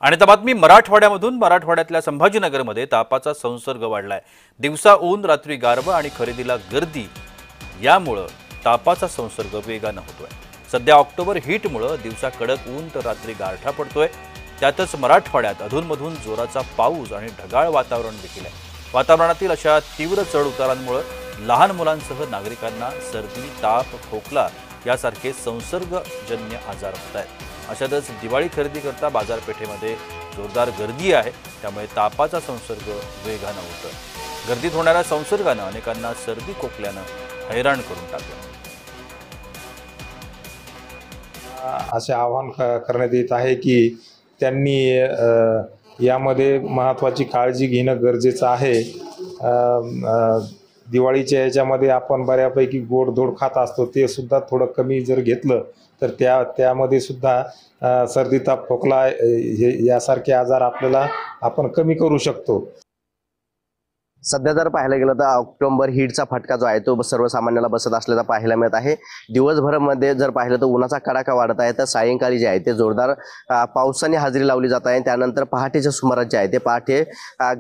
आणि आता बातमी मराठवाड्यामधून मराठवाड्यातल्या संभाजीनगरमध्ये तापाचा संसर्ग वाढलाय। दिवसा ऊन, रात्री गारवा आणि खरेदीला गर्दी यामुळे तापाचा संसर्ग वेगाने होतोय। सध्या ऑक्टोबर हीटमुळे दिवसा कडक ऊन तर रात्री गारठा पडतोय। त्यातच मराठवाड्यात अधूनमधून जोराचा पाऊस आणि ढगाळ वातावरण देखील आहे। वातावरणातील अशा तीव्र चढ-उतारांमुळे लहान मुलांसह नागरिकांना सर्दी, ताप, खोकला यासारखे संसर्गजन्य आजार होत आहेत। अशातच दिवाळी खरेदी करता बाजारपेठेमध्ये जोरदार गर्दी आहे, त्यामुळे तापाचा संसर्ग वेगाने होतोय। गर्दीत होणाऱ्या संसर्गाने अनेकांना सर्दी खोकल्याने हैराण करून टाकलं। असे आवाहन करण्यात येत आहे की त्यांनी यामध्ये महत्त्वाची काळजी घेणं गरजेचं आहे। दिवाळीच्या याच्यामध्ये आपण बऱ्यापैकी गोडधोड खात असतो, ते सुद्धा थोडं कमी जर घेतलं तर त्यामध्ये सुद्धा सर्दी, ताप, खोकला यासारखे आजार आपण कमी करू शकतो। सध्या जर पाहायला गेलं तर ऑक्टोबर हीटचा फटका जो आहे तो सर्वसामान्याला बसत असल्याचा पाहायला मिळत आहे। दिवसभरामध्ये जर पाहिलं तर उन्हाचा कडाका वाढत आहे, तर सायंकाळी जे आहे ते जोरदार पावसाने हजेरी लावली जात आहे। त्यानंतर पहाटेच्या सुमारास जे आहे ते पहाटे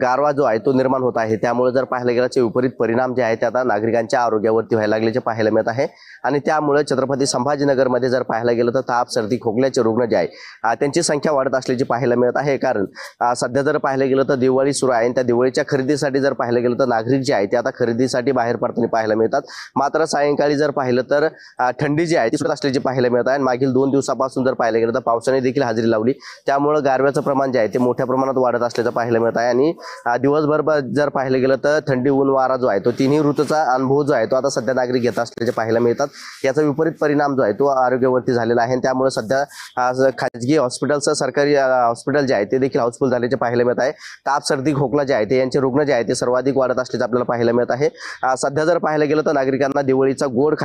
गारवा जो आहे तो निर्माण होत आहे। त्यामुळे जर पाहायला गेलं तर विपरीत परिणाम जे आहे ते आता नागरिकांच्या आरोग्यावरती व्हायला लागल्याचे पाहायला मिळत आहे। आणि त्यामुळे छत्रपती संभाजीनगरमध्ये जर पाहायला गेलं तर ताप, सर्दी, खोकल्याचे रुग्ण जे आहे त्यांची संख्या वाढत असल्याची पाहायला मिळत आहे। कारण सध्या जर पाहायला गेलं तर दिवाळी सुरू आहे, त्या दिवाळीच्या खरेदीसाठी जर पाहायला गेलं तर नागरिक जे आहे ते आता खरेदीसाठी बाहेर पडताना पाहायला मिळतात। मात्र सायंकाळी जर पाहिलं तर थंडी जी आहे ती सुद्धा असल्याची पाहायला मिळत आहे। मागील 2 दिवसापासून जर पाहायला गेलं तर पावसाने देखील हजेरी लावली, त्यामुळे गारव्याचं प्रमाण जे आहे ते मोठ्या प्रमाणात वाढत असल्याचं पाहायला मिळत आहे। आणि दिवसभर जर पाहायला गेलं तर थंडी, ऊन, वारा जो आहे तो तिन्ही ऋतूचा अनुभव जो आहे तो आता सध्या नागरिक घेत असल्याचे पाहायला मिळतात। याचा विपरीत परिणाम जो आहे तो आरोग्यावरती झालेला आहे। त्यामुळे सध्या खाजगी हॉस्पिटलचं सरकारी हॉस्पिटल जे आहे ते देखील हाऊसफुल झाल्याचे पाहायला मिळत आहे। ताप, सर्दी, खोकला जे आहे ते यांचे रुग्ण जे आहे ते सर्वाधिक वाढत असल्याचे आपल्याला पाहायला मिळत आहे। सध्या जर पाहायला गेलं तर नागरिकांना दिवाळीचा गोड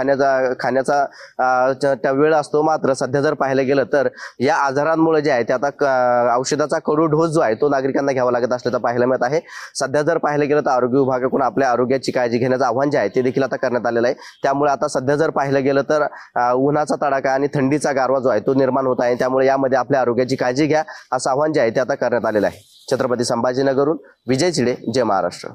खाण्याचा वेळ असतो, मात्र सध्या जर पाहायला गेलं तर या आजारांमुळे जे आहे ते आता औषधाचा कडू डोस जो आहे तो नागरिकांना घ्यावा लागत असल्याचं पाहायला मिळत आहे। सध्या जर पाहायला गेलं तर आरोग्य विभागाकडून आपल्या आरोग्याची काळजी घेण्याचं आव्हान जे आहे ते देखील आता करण्यात आलेलं आहे। त्यामुळे आता सध्या जर पाहायला गेलं तर उन्हाचा तडाखा आणि थंडीचा गारवा जो आहे तो निर्माण होत आहे। त्यामुळे यामध्ये आपल्या आरोग्याची काळजी घ्या असं आव्हान जे आहे ते आता करण्यात आलेलं आहे। छत्रपती संभाजीनगरहून विजय चिडे, जय महाराष्ट्र।